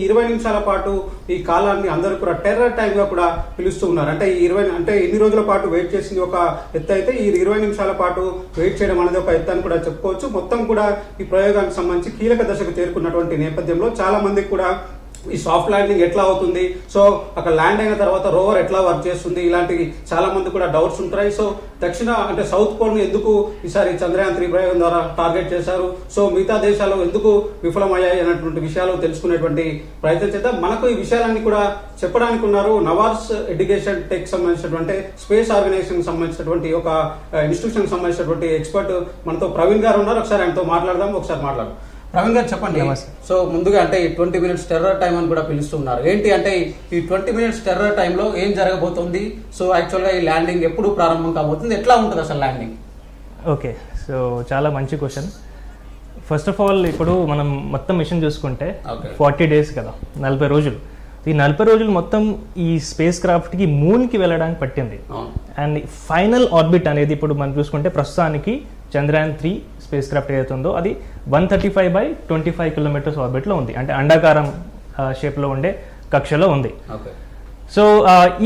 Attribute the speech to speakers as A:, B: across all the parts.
A: 20 నిమిషాల పాటు ఈ కాలాన్ని అందరూ కూడా టెర్రర్ టైంగా కూడా పిలుస్తూ ఉన్నారు. అంటే ఈ 20 అంటే ఎన్ని రోజుల పాటు వెయిట్ చేసింది ఒక ఎత్తు అయితే ఈ 20 నిమిషాల పాటు వెయిట్ చేయడం అనేది ఒక ఎత్తు అని కూడా చెప్పుకోవచ్చు. మొత్తం కూడా ఈ ప్రయోగానికి సంబంధించి కీలక దశకు చేరుకున్నటువంటి నేపథ్యంలో చాలా మందికి కూడా ఈ సాఫ్ట్ ల్యాండింగ్ ఎట్లా అవుతుంది, సో అక్కడ ల్యాండ్ అయిన తర్వాత రోవర్ ఎట్లా వర్క్ చేస్తుంది, ఇలాంటివి చాలా మంది కూడా డౌట్స్ ఉంటాయి. సో అంటే సౌత్ పోల్ ని ఎందుకు ఈసారి చంద్రయాన్ 3 ప్రయోగం ద్వారా టార్గెట్ చేశారు, సో మిగతా దేశాలు ఎందుకు విఫలమయ్యాయి అనేటువంటి విషయాలు తెలుసుకునేటువంటి ప్రయత్నం చేద్దాం. మనకు ఈ విషయాలన్నీ కూడా చెప్పడానికి ఉన్నారు నవార్స్ ఎడ్యుకేషన్ టెక్ సంబంధించినటువంటి స్పేస్ ఆర్గనైజేషన్ సంబంధించినటువంటి ఒక ఇన్స్టిట్యూషన్ సంబంధించినటువంటి ఎక్స్పర్ట్ మనతో ప్రవీణ్ గారు ఉన్నారు. ఒకసారి ఆయనతో మాట్లాడదాం. ప్రవీణ్ గారు చెప్పండి. సో ముందుగా అంటే ఈ 20 minutes టెర్రర్ టైం అని కూడా పిలుస్తున్నారు. ఏంటి అంటే ఈ 20 minutes టెర్రర్ టైంలో ఏం జరగబోతుంది, సో యాక్చువల్గా ఈ ల్యాండింగ్ ఎప్పుడు ప్రారంభం కాబోతుంది, ఎట్లా ఉంటుంది అసలు ల్యాండింగ్?
B: ఓకే, సో చాలా మంచి క్వశ్చన్. ఫస్ట్ ఆఫ్ ఆల్ ఇప్పుడు మనం మొత్తం మిషన్ చూసుకుంటే 40 days కదా, 40 రోజులు. ఈ 40 రోజులు మొత్తం ఈ స్పేస్ క్రాఫ్ట్కి మూన్కి వెళ్ళడానికి పట్టింది. అండ్ ఫైనల్ ఆర్బిట్ అనేది ఇప్పుడు మనం చూసుకుంటే ప్రస్తుతానికి చంద్రయాన్ 3 స్పేస్ క్రాఫ్ట్ ఏదైతే ఉందో అది 135/25 kilometers ఆర్బిట్లో ఉంది. అంటే అండాకారం షేప్లో ఉండే కక్షలో ఉంది. సో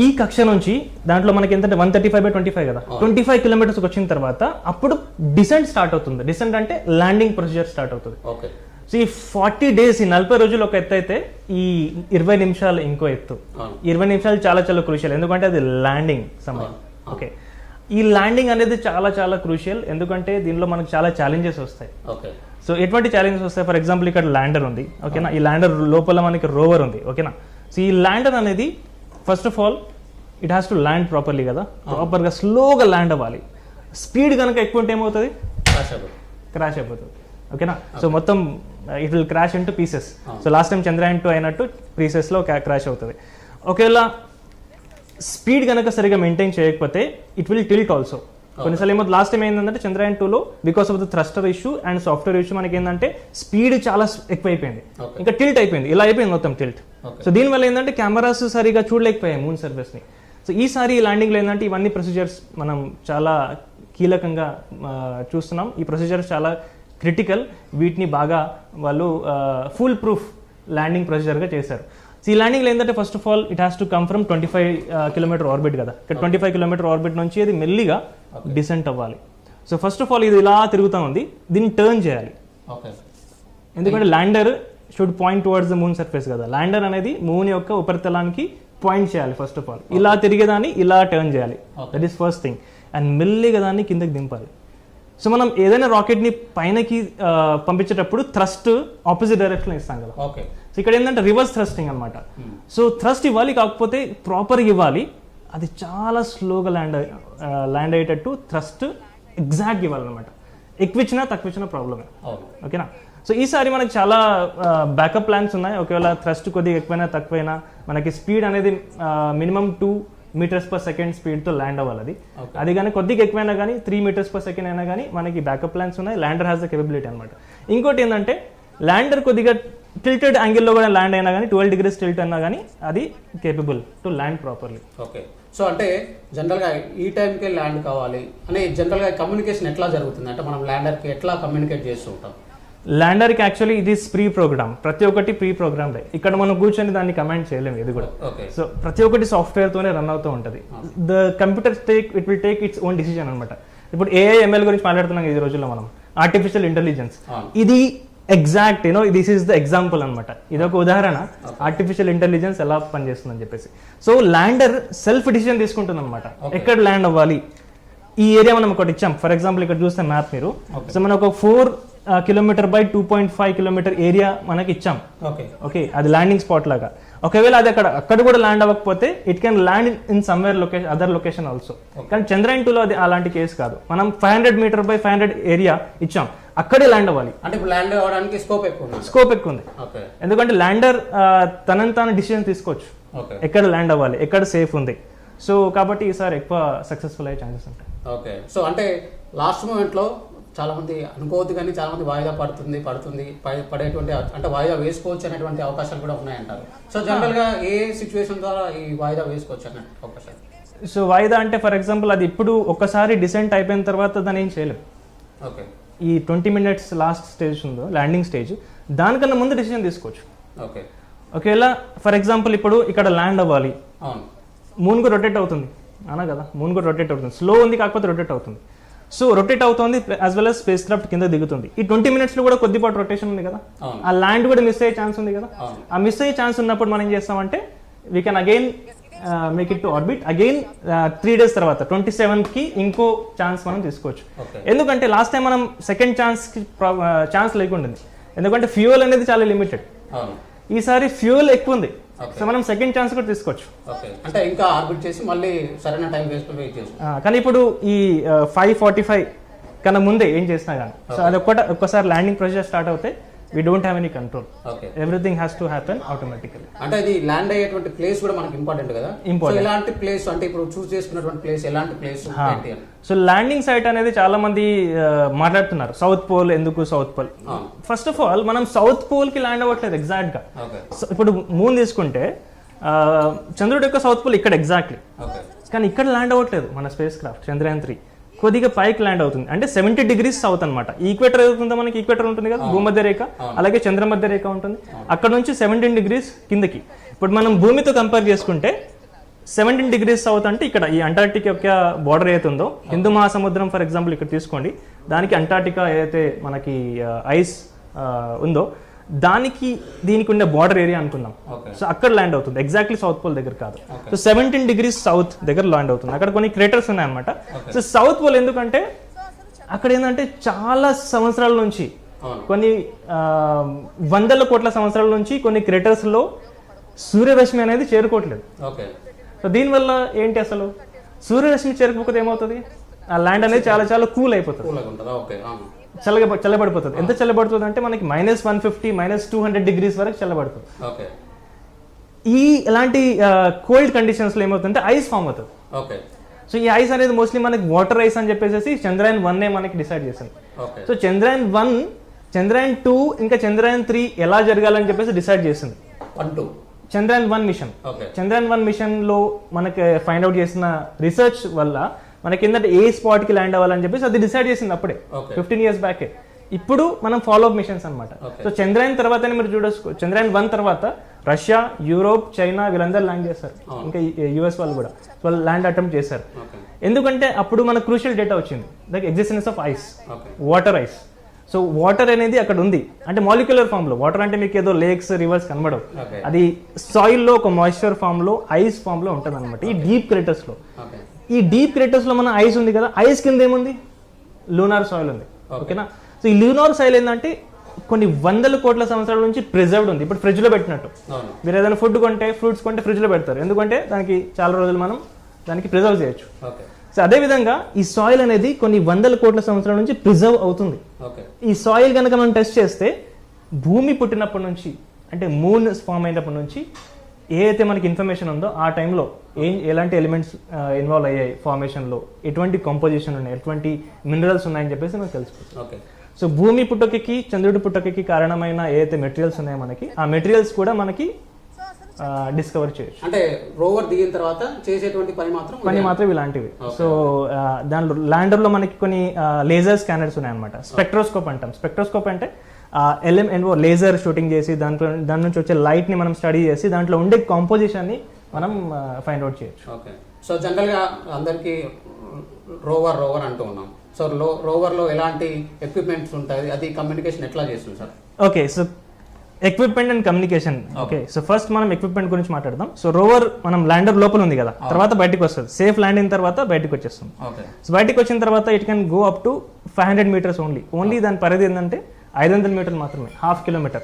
B: ఈ కక్ష నుంచి దాంట్లో మనకి ఎంతంటే 135/25 కదా, 25 kilometers వచ్చిన తర్వాత అప్పుడు డిసెంట్ స్టార్ట్ అవుతుంది. డిసెంట్ అంటే ల్యాండింగ్ ప్రొసీజర్ స్టార్ట్ అవుతుంది. సో ఈ 40 days, ఈ 40 రోజులు ఒక ఎత్తు అయితే ఈ 20 నిమిషాలు ఇంకో ఎత్తు. 20 నిమిషాలు చాలా చాలా క్రూషియల్, ఎందుకంటే అది ల్యాండింగ్ సమయం. ఓకే, ఈ ల్యాండింగ్ అనేది చాలా చాలా క్రూషియల్, ఎందుకంటే దీనిలో మనకు చాలా ఛాలెంజెస్ వస్తాయి. సో ఎటువంటి ఛాలెంజెస్ వస్తాయి? ఫర్ ఎగ్జాంపుల్ ఇక్కడ ల్యాండర్ ఉంది, ఓకేనా. ఈ ల్యాండర్ లోపల మనకి రోవర్ ఉంది, ఓకేనా. సో ఈ ల్యాండర్ అనేది first of all it has to land properly కదా, ప్రాపర్గా స్లోగా ల్యాండ్ అవ్వాలి. స్పీడ్ కనుక ఎక్కువ ఉంటే ఏమవుతుంది? క్రాష్ అయిపోతుంది, ఓకేనా. సో మొత్తం it will crash into pieces. So last time Chandrayaan 2 అయినట్టు పీసెస్లో క్రాష్ అవుతుంది. ఒకవేళ స్పీడ్ కనుక సరిగా మెయింటైన్ చేయకపోతే ఇట్ విల్ టిల్ట్ ఆల్సో. కొన్నిసార్లు ఏమో లాస్ట్ టైం ఏంటంటే చంద్రయాన్ 2లో because of the thruster issue and software issue మనకి ఏంటంటే స్పీడ్ చాలా ఎక్కువైపోయింది, ఇంకా టిల్ట్ అయిపోయింది, ఇలా అయిపోయింది మొత్తం టిల్ట్. సో దీనివల్ల ఏంటంటే కెమెరాస్ సరిగా చూడలేకపోయాయి మూన్ సర్ఫేస్ని. సో ఈసారి ల్యాండింగ్లో ఏంటంటే ఇవన్నీ ప్రొసీజర్స్ మనం చాలా కీలకంగా చూస్తున్నాం. ఈ ప్రొసీజర్స్ చాలా క్రిటికల్, వీటిని బాగా వాళ్ళు ఫుల్ ప్రూఫ్ ల్యాండింగ్ ప్రొసీజర్గా చేశారు. ఈ ల్యాండింగ్లో ఏంటంటే first of all it has to come from 25 kilometer orbit కదా, ఇక్కడ 25 kilometer ఆర్బిట్ నుంచి అది మెల్లిగా డిసెంట్ అవ్వాలి. సో ఫస్ట్ ఆఫ్ ఆల్ ఇది ఇలా తిరుగుతూ ఉంది, దీన్ని టర్న్ చేయాలి. ఎందుకంటే lander should point towards the moon surface కదా, ల్యాండర్ అనేది మూన్ యొక్క ఉపరితలానికి పాయింట్ చేయాలి. ఫస్ట్ ఆఫ్ ఆల్ ఇలా తిరిగేదాన్ని ఇలా టర్న్ చేయాలి, that is first thing. And మెల్లిగా దాన్ని కిందకి దింపాలి. సో మనం ఏదైనా రాకెట్ని పైనకి పంపించేటప్పుడు థ్రస్ట్ ఆపోజిట్ డైరెక్షన్లో ఇస్తాం కదా. సో ఇక్కడ ఏంటంటే రివర్స్ థ్రస్టింగ్ అనమాట. సో థ్రస్ట్ ఇవ్వాలి, కాకపోతే ప్రాపర్గా ఇవ్వాలి. అది చాలా స్లోగా ల్యాండ్ అయ్యేటట్టు థ్రస్ట్ ఎగ్జాక్ట్ ఇవ్వాలన్నమాట. ఎక్కువ ఇచ్చినా తక్కువ ఇచ్చినా ప్రాబ్లమే, ఓకేనా. సో ఈసారి మనకి చాలా బ్యాకప్ ప్లాన్స్ ఉన్నాయి. ఒకవేళ థ్రస్ట్ కొద్దిగా ఎక్కువైనా తక్కువైనా మనకి స్పీడ్ అనేది మినిమం 2 meters per second స్పీడ్తో ల్యాండ్ అవ్వాలి. అది కానీ కొద్దిగా ఎక్కువైనా కానీ 3 meters per second అయినా కానీ మనకి బ్యాకప్ ప్లాన్స్ ఉన్నాయి. ల్యాండర్ హ్యాస్ ద కేపబిలిటీ అనమాట. ఇంకోటి ఏంటంటే ల్యాండర్ కొద్దిగా టిల్టెడ్ యాంగిల్లో కూడా ల్యాండ్ అయినా కానీ 12 degrees టిల్ట్ అయినా కానీ అది capable to land properly.
A: Okay, so అంటే జనరల్గా ఈ టైంకే ల్యాండ్ కావాలి అని జనరల్గా కమ్యూనికేషన్ ఎట్లా జరుగుతుంది? అంటే మనం ల్యాండర్కి ఎట్లా కమ్యూనికేట్ చేస్తూ ఉంటాం?
B: ల్యాండర్కి యాక్చువల్లీ ఇది ప్రీ ప్రోగ్రామ్, ప్రతి ఒక్కటి ప్రీ ప్రోగ్రామ్డ్. ఇక్కడ మనం కూర్చొని దాన్ని కమాండ్ చేయలేము ఇది కూడా. సో ప్రతి ఒక్కటి సాఫ్ట్వేర్తోనే రన్ అవుతూ ఉంటుంది. The computer it will take its own decision అనమాట. ఇప్పుడు AI/ML గురించి మాట్లాడుతున్నాం ఈ రోజుల్లో మనం, ఆర్టిఫిషియల్ ఇంటెలిజెన్స్. ఇది exact this is the example అనమాట. ఇది ఒక ఉదాహరణ ఆర్టిఫిషియల్ ఇంటెలిజెన్స్ ఎలా పనిచేస్తుందని చెప్పేసి. సో ల్యాండర్ సెల్ఫ్ డిసిజన్ తీసుకుంటుంది అనమాట, ఎక్కడ ల్యాండ్ అవ్వాలి. ఈ ఏరియా మనం ఒకటి ఇచ్చాం. ఫర్ ఎగ్జాంపుల్ ఇక్కడ చూస్తే మ్యాప్ మీరు, సో మనం ఒక 4 kilometer by 2.5 kilometer ఏరియా మనకి ఇచ్చాం. ఓకే, అది ల్యాండింగ్ స్పాట్ లాగా. ఒకవేళ అది అక్కడ కూడా ల్యాండ్ అవ్వకపోతే it can land in somewhere other location also. కానీ చంద్రయాన్ 2లో అది అలాంటి కేసు కాదు. మనం 500 meter by 500 ఏరియా ఇచ్చాం, అక్కడే ల్యాండ్ అవ్వాలి.
A: అంటే ల్యాండ్ అవ్వడానికి స్కోప్ ఎక్కువ
B: ఉంది, ఎందుకంటే ల్యాండర్ తనని తాను డిసిజన్ తీసుకోవచ్చు ఎక్కడ ల్యాండ్ అవ్వాలి, ఎక్కడ సేఫ్ ఉంది. సో కాబట్టి ఈసారి ఎక్కువ సక్సెస్ఫుల్ అయ్యే ఛాన్సెస్ ఉంటాయి.
A: ఓకే, సో అంటే లాస్ట్ మూమెంట్లో చాలా మంది అనుకోవద్దు కానీ చాలా మంది వాయిదా పడేటువంటి అంటే వాయిదా వేసుకోవచ్చు అనేటువంటి అవకాశాలు కూడా ఉన్నాయంటారు. సో జనరల్గా ఏ సిచ్యువేషన్ ద్వారా ఈ వాయిదా వేసుకోవచ్చు అనే అవకాశాలు?
B: సో వాయిదా అంటే ఫర్ ఎగ్జాంపుల్ అది ఇప్పుడు ఒక్కసారి డిసెంట్ అయిపోయిన తర్వాత దాన్ని ఏం చేయలేము.
A: ఓకే,
B: ఈ 20 minutes లాస్ట్ స్టేజ్ ఉందో ల్యాండింగ్ స్టేజ్, దానికన్నా ముందు డిసిజన్ తీసుకోవచ్చు.
A: ఓకే,
B: ఒకవేళ ఫర్ ఎగ్జాంపుల్ ఇప్పుడు ఇక్కడ ల్యాండ్ అవ్వాలి,
A: అవును,
B: మూన్ కూడా రొటేట్ అవుతుంది అనా కదా, మూన్ కూడా రొటేట్ అవుతుంది, స్లో ఉంది కాకపోతే రొటేట్ అవుతుంది. సో రొటేట్ అవుతుంది as well as space craft కింద దిగుతుంది. ఈ 20 minutes లో కూడా కొద్దిపాటు రొటేషన్ ఉంది కదా, ఆ ల్యాండ్ కూడా మిస్ అయ్యే ఛాన్స్ ఉంది కదా. ఆ మిస్ అయ్యే ఛాన్స్ ఉన్నప్పుడు మనం ఏం చేస్తామంటే we can again make it to orbit again 3 days తర్వాత 27th ఇంకో ఛాన్స్ మనం తీసుకోవచ్చు. ఎందుకంటే లాస్ట్ టైం మనం సెకండ్ ఛాన్స్ లేకుండా, ఎందుకంటే ఫ్యూయల్ అనేది చాలా లిమిటెడ్, ఈసారి ఫ్యూయల్ ఎక్కువ ఉంది, సో మనం సెకండ్ ఛాన్స్ కూడా తీసుకోవచ్చు.
A: అంటే ఇంకా ఆర్బిట్ చేసి మళ్ళీ సరైన టైం వేసుకుని వెయిట్ చేసి.
B: కానీ ఇప్పుడు ఈ 5:45 కన్నా ముందే ఏం చేసినా కానీ, సో అది ఒక్కసారి ల్యాండింగ్ ప్రొసీజర్ స్టార్ట్ అవుతే we don't have any control. Everything has to happen automatically.
A: అంటే ఇది ల్యాండ్ అయ్యేటువంటి ప్లేస్ కూడా మనకి ఇంపార్టెంట్ కదా. ఇంపార్టెంట్. ఎలాంటి ప్లేస్ అంటే ఇప్పుడు చూస్ చేసుకున్నటువంటి ప్లేస్ ఎలాంటి ప్లేస్ ఏంటి అని.
B: సో ల్యాండింగ్ సైట్ అనేది చాలా మంది మాట్లాడుతున్నారు, సౌత్ పోల్ ఎందుకు south pole. First of all మనం సౌత్ పోల్ కి ల్యాండ్ అవ్వట్లేదు ఎగ్జాక్ట్ గా. ఇప్పుడు మూన్ తీసుకుంటే చంద్రుడి యొక్క సౌత్ పోల్ ఇక్కడ ఎగ్జాక్ట్లీ, కానీ ఇక్కడ ల్యాండ్ అవ్వట్లేదు మన స్పేస్ క్రాఫ్ట్ చంద్రయాన్ 3. కొద్దిగా పైకి ల్యాండ్ అవుతుంది, అంటే 70 degrees సౌత్ అనమాట. ఈక్వేటర్ అవుతుందో మనకి ఈక్వేటర్ ఉంటుంది కదా, భూమధ్య రేఖ, అలాగే చంద్ర మధ్య రేఖ ఉంటుంది, అక్కడ నుంచి 17 degrees కిందకి. ఇప్పుడు మనం భూమితో కంపేర్ చేసుకుంటే 17 degrees సౌత్ అంటే ఇక్కడ ఈ అంటార్టిక్ యొక్క బార్డర్ ఏదైతే ఉందో, హిందూ మహాసముద్రం ఫర్ ఎగ్జాంపుల్ ఇక్కడ తీసుకోండి, దానికి అంటార్టికా ఏదైతే మనకి ఐస్ ఉందో దానికి దీనికి ఉండే బార్డర్ ఏరియా అనుకుందాం. సో అక్కడ ల్యాండ్ అవుతుంది, ఎగ్జాక్ట్లీ సౌత్ పోల్ దగ్గర కాదు. సో 17 degrees సౌత్ దగ్గర ల్యాండ్ అవుతుంది. అక్కడ కొన్ని క్రేటర్స్ ఉన్నాయన్నమాట. సో సౌత్ పోల్ ఎందుకంటే అక్కడ ఏంటంటే చాలా సంవత్సరాల నుంచి, కొన్ని వందల కోట్ల సంవత్సరాల నుంచి కొన్ని క్రేటర్స్ లో సూర్యరశ్మి అనేది చేరుకోవట్లేదు. సో దీనివల్ల ఏంటి, అసలు సూర్యరశ్మి చేరుకోకపోతే ఏమవుతుంది, ఆ ల్యాండ్ అనేది చాలా చాలా కూల్ అయిపోతుంది, చల్లబడిపోతుంది. ఎంత చల్లబడుతుంది అంటే మనకి -150 -200 degrees వరకు చల్లబడుతుంది. ఈ ఇలాంటి కోల్డ్ కండిషన్స్ లో ఏమవుతుందంటే ఐస్ ఫామ్ అవుతుంది. సో ఈ ఐస్ అనేది మోస్ట్లీ మనకి వాటర్ ఐస్ అని చెప్పేసి చంద్రయాన్ 1 మనకి డిసైడ్ చేసింది. సో చంద్రయాన్ 1, చంద్రయాన్ 2 ఇంకా చంద్రయాన్ 3 ఎలా జరగాలని చెప్పేసి డిసైడ్ చేసింది. చంద్రయాన్ 1 మిషన్, చంద్రయాన్ 1 మిషన్ లో మనకి ఫైండ్ అవుట్ చేసిన రీసెర్చ్ వల్ల మనకి ఏంటంటే ఏ స్పాట్ కి ల్యాండ్ అవ్వాలని చెప్పేసి అది డిసైడ్ చేసింది అప్పుడే 15 years బ్యాకే. ఇప్పుడు మనం ఫాలో అప్ మిషన్స్ అనమాట. సో చంద్రయాన్ తర్వాత మీరు చూడొచ్చు, చంద్రయాన్ 1 తర్వాత రష్యా, యూరోప్, చైనా వీళ్ళందరూ ల్యాండ్ చేశారు, ఇంకా యుఎస్ వాళ్ళు కూడా వాళ్ళు ల్యాండ్ అటెంప్ట్ చేశారు. ఎందుకంటే అప్పుడు మనకు క్రూషియల్ డేటా వచ్చింది, like existence of ice, water ice. So water అనేది అక్కడ ఉంది, అంటే మాలిక్యులర్ ఫామ్ లో. వాటర్ అంటే మీకు ఏదో లేక్స్, రివర్స్ కనబడవు, అది సాయిల్ లో ఒక మాయిశ్చర్ ఫామ్ లో, ఐస్ ఫామ్ లో ఉంటుంది అనమాట. ఈ డీప్ క్రేటర్స్ లో, ఈ డీప్ క్రేటర్స్ లో మన ఐస్ ఉంది కదా, ఐస్ కింద ఏముంది, లూనార్ సాయిల్ ఉంది. ఓకేనా. సో ఈ లూనార్ సాయిల్ ఏంటంటే కొన్ని వందల కోట్ల సంవత్సరాల నుంచి ప్రిజర్వ్డ్ ఉంది. ఇప్పుడు ఫ్రిడ్జ్ లో పెట్టినట్టు, మీరు ఏదైనా ఫుడ్ కొంటే, ఫ్రూట్స్ కొంటే ఫ్రిడ్జ్ లో పెడతారు, ఎందుకంటే దానికి చాలా రోజులు మనం దానికి ప్రిజర్వ్ చేయొచ్చు. సో అదే విధంగా ఈ సాయిల్ అనేది కొన్ని వందల కోట్ల సంవత్సరాల నుంచి ప్రిజర్వ్ అవుతుంది. ఈ సాయిల్ కనుక మనం టెస్ట్ చేస్తే భూమి పుట్టినప్పటి నుంచి, అంటే మూన్ ఫామ్ అయినప్పటి నుంచి ఏదైతే మనకి ఇన్ఫర్మేషన్ ఉందో ఆ టైంలో ఎలాంటి ఎలిమెంట్స్ ఇన్వాల్వ్ అయ్యాయి ఫార్మేషన్లో, ఎటువంటి కాంపోజిషన్ ఉన్నాయి, ఎటువంటి మినరల్స్ ఉన్నాయని చెప్పేసి మనకు తెలిసిపోతుంది. సో భూమి పుట్టుకకి చంద్రుడి పుట్టుకకి కారణమైన ఏదైతే మెటీరియల్స్ ఉన్నాయో మనకి, ఆ మెటీరియల్స్ కూడా మనకి డిస్కవర్ చేయొచ్చు.
A: అంటే రోవర్ దిగిన తర్వాత చేసేటువంటి పని మాత్రం
B: ఇలాంటివి. సో దాంట్లో ల్యాండర్ లో మనకి కొన్ని లేజర్ స్కానర్స్ ఉన్నాయన్నమాట. స్పెక్ట్రోస్కోప్ అంటాం. స్పెక్ట్రోస్కోప్ అంటే లేజర్ షూటింగ్ చేసి దాని నుంచి వచ్చే లైట్ ని మనం స్టడీ చేసి దాంట్లో ఉండే కాంపోజిషన్ ని మనం ఫైండ్ అవుట్ చేయొచ్చు.
A: సో జనరల్ గా అందరికి రోవర్ అంటూ ఉన్నాం. సో రోవర్ లో ఎలాంటి ఎక్విప్మెంట్స్ ఉంటాయి, అది కమ్యూనికేషన్ ఎట్లా చేస్తుంది sir?
B: Okay, so equipment and communication. Okay, so first మనం ఎక్విప్మెంట్ గురించి మాట్లాడదాం. సో రోవర్ మనం ల్యాండర్ లోపల ఉంది కదా, తర్వాత బయటకు వస్తుంది, సేఫ్ ల్యాండ్ అయిన తర్వాత బయటకు వచ్చేస్తుంది. సో బయటకు వచ్చిన తర్వాత it can go up to 500 meters only. దాని పరిధి ఏంటంటే 500 meters మాత్రమే, 1/2 kilometer.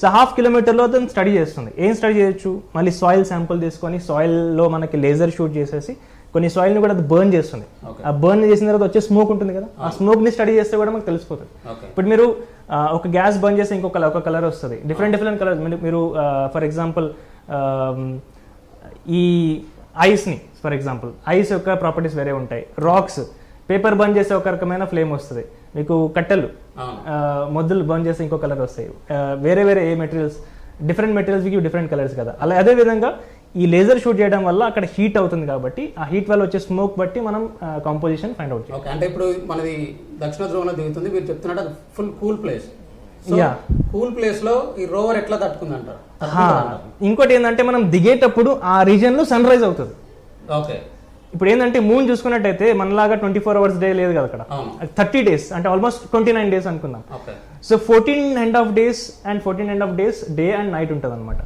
B: సో 1/2 kilometer లో దాన్ని స్టడీ చేస్తుంది. ఏం స్టడీ చేయొచ్చు, మళ్ళీ సాయిల్ శాంపుల్ తీసుకొని సాయిల్ లో మనకి లేజర్ షూట్ చేసేసి కొన్ని సాయిల్ ని కూడా అది బర్న్ చేస్తుంది. ఆ బర్న్ చేసిన తర్వాత వచ్చే స్మోక్ ఉంటుంది కదా, ఆ స్మోక్ ని స్టడీ చేస్తే కూడా మనకు తెలిసిపోతుంది. ఇప్పుడు మీరు ఒక గ్యాస్ బర్న్ చేస్తే ఒక కలర్ వస్తుంది, డిఫరెంట్ కలర్. మీరు ఫర్ ఎగ్జాంపుల్ ఈ ఐస్ ని, ఫర్ ఎగ్జాంపుల్ ఐస్ యొక్క ప్రాపర్టీస్ వేరే ఉంటాయి. రాక్స్, పేపర్ బర్న్ చేస్తే ఒక రకమైన ఫ్లేమ్ వస్తుంది, మీకు కట్టెలు మొద్దులు బర్న్ చేస్తే ఇంకో కలర్ వస్తాయి. వేరే ఏ మెటీరియల్స్, డిఫరెంట్ మెటీరియల్స్కి డిఫరెంట్ కలర్స్ కదా. అదే విధంగా ఈ లేజర్ షూట్ చేయడం వల్ల అక్కడ హీట్ అవుతుంది కాబట్టి ఆ హీట్ వల్ల వచ్చే స్మోక్ బట్టి మనం కాంపోజిషన్ ఫైండ్ అవుట్ చేయాలి.
A: అంటే ఇప్పుడు మనది దక్షిణ ధ్రువంలో దిగుతుంది, మీరు చెప్తున్నట్టు full cool place.
B: Yeah
A: cool place లో ఈ రోవర్ ఎట్లా తట్టుకుందంటారు?
B: ఇంకోటి ఏంటంటే మనం దిగేటప్పుడు ఆ రీజన్ లో సన్ రైజ్ అవుతుంది.
A: ఓకే.
B: ఇప్పుడు ఏంటంటే మూన్ చూసుకున్నట్టయితే మనలాగా 24 hours డే లేదు కదా అక్కడ, 30 days అంటే ఆల్మోస్ట్ 29 days అనుకుందాం. So 14.5 days and 14.5 days day and night ఉంటుంది అనమాట.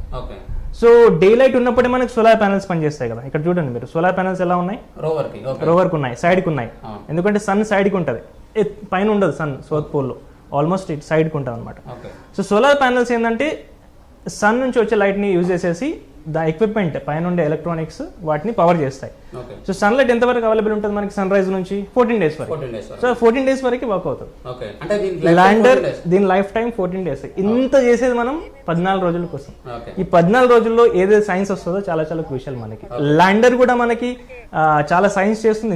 B: సో డే లైట్ ఉన్నప్పుడే మనకి సోలార్ ప్యానల్స్ పనిచేస్తాయి కదా. ఇక్కడ చూడండి మీరు, సోలార్ ప్యానల్స్ ఎలా ఉన్నాయి, రోవర్కి ఉన్నాయి, సైడ్కి ఉన్నాయి. ఎందుకంటే సన్ సైడ్కి ఉంటుంది, పైన ఉండదు సన్ సౌత్ పోల్లో, ఆల్మోస్ట్ ఇట్ సైడ్కి ఉంటుంది అనమాట. సో సోలార్ ప్యానల్స్ ఏంటంటే సన్ నుంచి వచ్చే లైట్ని యూజ్ చేసేసి ద ఎక్విప్మెంట్ పైన ఉండే ఎలక్ట్రానిక్స్ వాటిని పవర్ చేస్తాయి. సో సన్ లైట్ ఎంతవరకు అవైలబుల్ ఉంటుంది మనకి సన్ రైజ్ నుంచి 14 days వరకు. సో 14 days వరకు వర్క్ అవుతుంది. ల్యాండర్ దీని లైఫ్ టైం 14 days. ఇంత చేసేది మనం 14 రోజుల కోసం. ఈ 14 రోజుల్లో ఏదైతే సైన్స్ వస్తుందో చాలా చాలా క్రూషియల్ మనకి. ల్యాండర్ కూడా మనకి చాలా సైన్స్ చేస్తుంది.